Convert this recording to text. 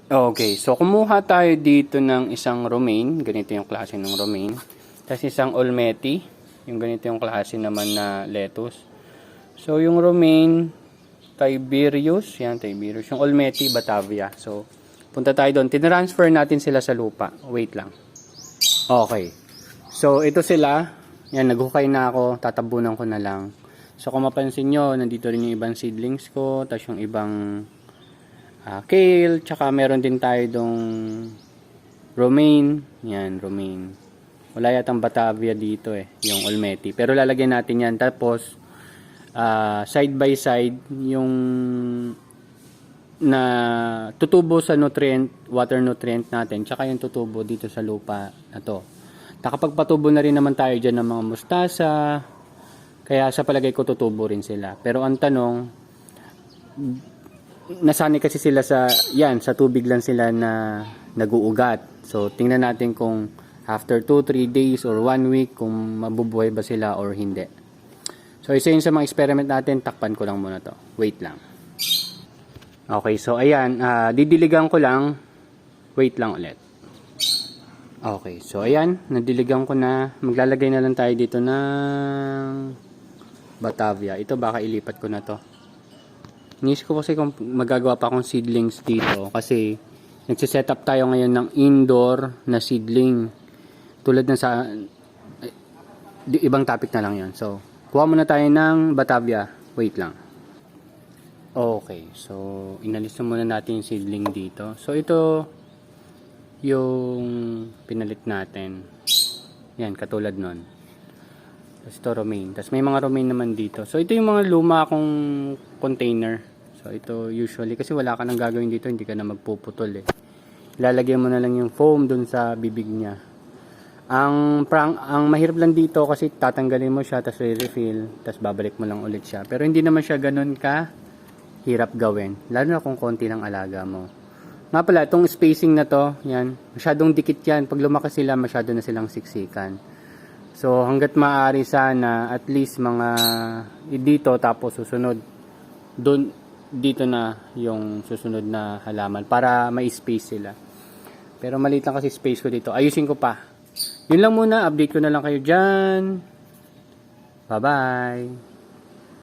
Okay, so kumuha tayo dito ng isang romaine, ganito yung klase ng romaine. Tapos isang olmeti, yung ganito yung klase naman na lettuce. So yung romaine, Tiberius, yan Tiberius. Yung olmeti, Batavia. So punta tayo doon. Tinransfer natin sila sa lupa. Wait lang. Okay. So ito sila. Yan, naghukay na ako. Tatabunan ko na lang. So kung mapansin nyo, nandito rin yung ibang seedlings ko. Tapos yung ibang kale, tsaka meron din tayo dong romaine. Yan, romaine. Wala yatang Batavia dito yung olmeti. Pero lalagyan natin yan. Tapos, side by side, yung na tutubo sa water nutrient natin, tsaka yung tutubo dito sa lupa na to. Nakapagpatubo na rin naman tayo dyan ng mga mustasa. Kaya sa palagay ko tutubo rin sila. Pero ang tanong, nasanay kasi sila sa tubig lang sila na naguugat. So tingnan natin kung after 2-3 days or 1 week kung mabubuhay ba sila or hindi. So isa yun sa mga experiment natin. Takpan ko lang muna to. Wait lang. Okay, so ayan, didiligan ko lang. Wait lang ulit. Okay, so ayan, nadiligan ko na. Maglalagay na lang tayo dito ng Batavia. Ito baka ilipat ko na to. Inisip ko kasi kung magagawa pa akong seedlings dito kasi nagsiset up tayo ngayon ng indoor na seedling. Tulad ng sa ibang topic na lang yon. So, kuha muna tayo ng Batavia. Wait lang. Okay, so inalis na muna natin yung seedling dito. So, ito yung pinalit natin. Yan, katulad nun. Tapos ito romaine. Tapos may mga romaine naman dito. So ito yung mga luma kong container. So ito usually kasi wala ka nang gagawin dito, hindi ka na magpuputol Ilalagay mo na lang yung foam dun sa bibig niya. Ang mahirap lang dito kasi tatanggalin mo siya tapos re-refill, tapos babalik mo lang ulit siya. Pero hindi naman siya ganun ka hirap gawin. Lalo na kung konti ng alaga mo. Nga pala, itong spacing na to, yan, masyadong dikit yan. Pag lumaki sila, masyado na silang siksikan. So hangga't maaari sana at least mga dito tapos susunod doon dito na yung susunod na halaman para may space sila. Pero maliit lang kasi space ko dito. Ayusin ko pa. Yun lang muna, update ko na lang kayo diyan. Bye-bye.